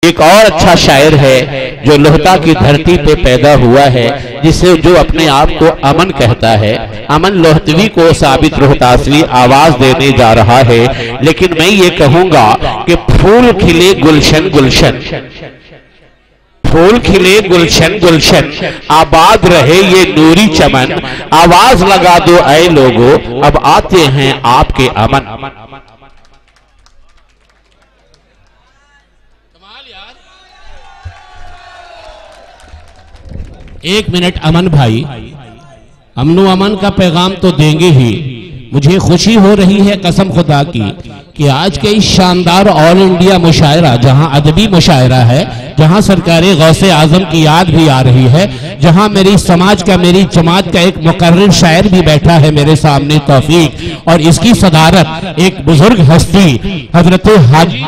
एक और अच्छा शायर है जो लोहता की धरती पे पैदा हुआ है, जिसे जो अपने आप को अमन कहता है। अमन लोहतवी को साबित रोहतासवी आवाज देने जा रहा है, लेकिन मैं ये कहूंगा कि फूल खिले गुलशन गुलशन, फूल खिले गुलशन गुलशन, आबाद रहे ये नूरी चमन, आवाज लगा दो ऐ लोगों, अब आते हैं आपके अमन। एक मिनट अमन भाई, अमनो अमन का पैगाम तो देंगे ही। मुझे खुशी हो रही है कसम खुदा की कि आज के इस शानदार ऑल इंडिया मुशायरा, जहां अदबी मुशायरा है, जहां सरकारे गौसे आजम की याद भी आ रही है, जहां मेरी समाज का, मेरी जमात का एक मुकर्रिर शायर भी बैठा है मेरे सामने तौफीक, और इसकी सदारत एक बुजुर्ग हस्ती हजरत हाजी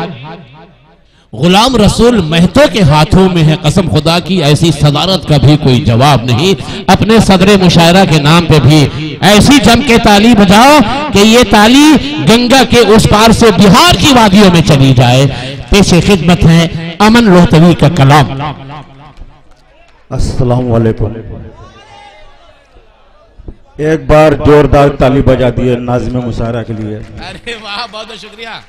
गुलाम रसूल महतो के हाथों में है। कसम खुदा की ऐसी सदारत का भी कोई जवाब नहीं। अपने सदरे मुशायरा के नाम पे भी ऐसी जम के ताली बजाओ कि ये ताली गंगा के उस पार से बिहार की वादियों में चली जाए। पेशे खिदमत है अमन लोहतवी का कलाम। अस्सलाम वालेकुम। एक बार जोरदार ताली बजा दिए नाज़िम मुशायरा के लिए। अरे वाह, बहुत बहुत शुक्रिया।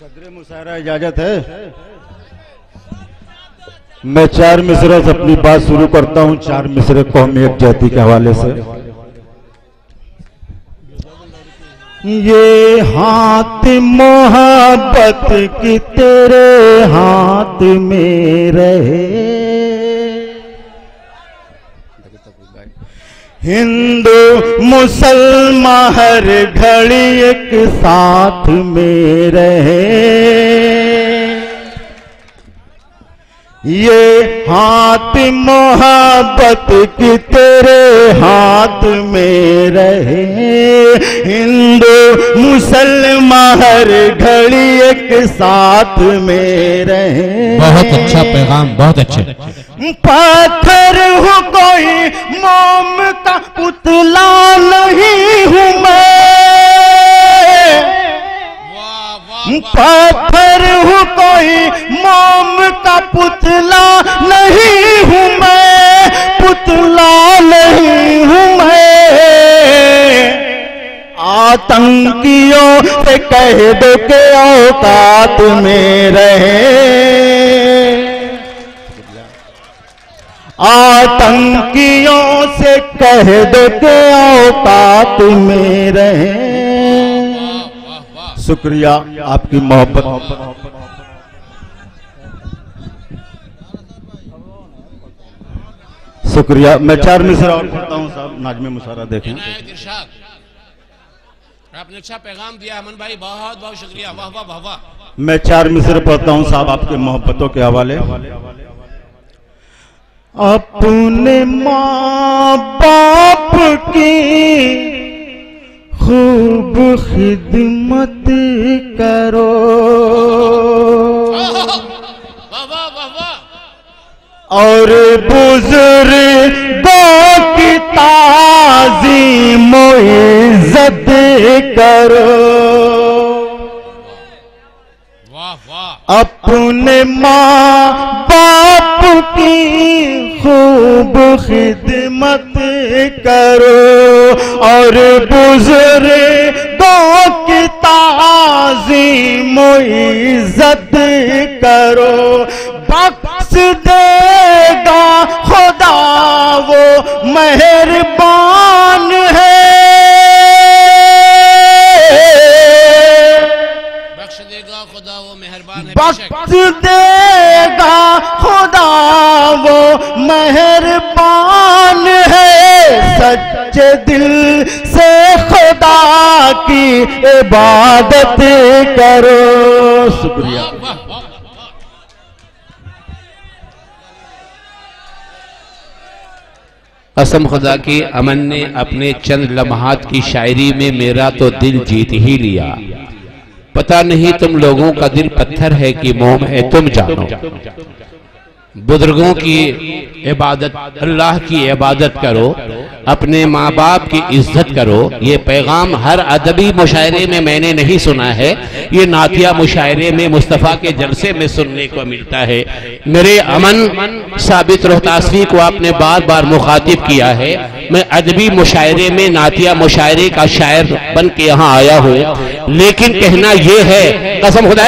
सदरे मुशायरा इजाजत है। मैं 4 मिसरों से अपनी बात शुरू करता हूं। 4 मिसरे कौमी यकजहती के हवाले से। ये हाथ मोहब्बत की तेरे हाथ में रहे, हिंदू मुसलमान हर घड़ी एक साथ में रहे। ये हाथ मोहब्बत की तेरे हाथ में रहे, हिंदू मुसलमान हर घड़ी एक साथ में रहे। बहुत अच्छा पैगाम, बहुत अच्छे। पत्थर हूँ कोई मोम का पुतला नहीं हूँ मैं, पत्थर हूँ कोई मोम का पुतला नहीं हूँ मैं, पुतला नहीं हूँ मैं। आतंकियों से कह दो के औकात में रहे, आतंकियों से कह दो के औकात में रहे। शुक्रिया आपकी मोहब्बत। शुक्रिया। मैं 4 मिसरा और पढ़ता हूँ साहब, नाज़िम मुशायरा देखें। आपने अच्छा पैगाम दिया अमन भाई, बहुत बहुत शुक्रिया। वाह वाह वाह वाह। मैं 4 मिसरे पढ़ता हूँ साहब आपके मोहब्बतों के हवाले। अपने माँ बाप की खूब खिदमत करो, और बुजुर्गों की ताज़ीम इज्जत करो। अपने माँ बाप की खूब खिदमत करो, और बुजुर्गों की ताज़ीम इज्जत करो। बख्श देगा खुदा वो मेहरबान है, बख्श देगा खुदा वो मेहरबान है, बख्श देगा खुदा वो मेहरबान है। सच्चे दिल से खुदा की इबादत करो। शुक्रिया। कसम खुदा की अमन ने अपने चंद लम्हात की शायरी में मेरा तो दिल जीत ही लिया। पता नहीं तुम लोगों का दिल पत्थर है कि मोम है, तुम जानो। बुजुर्गों की इबादत, अल्लाह की इबादत करो, अपने माँ बाप की इज्जत करो। ये पैगाम हर अदबी मुशायरे में मैंने नहीं सुना है, ये नातिया मुशायरे में मुस्तफ़ा के जलसे में सुनने को मिलता है। मेरे अमन साबित रोहतासवी को आपने बार बार मुखातिब किया है। मैं अदबी मुशायरे में नातिया मुशायरे का शायर बन के यहाँ आया हूँ, लेकिन कहना यह है कसम खुदा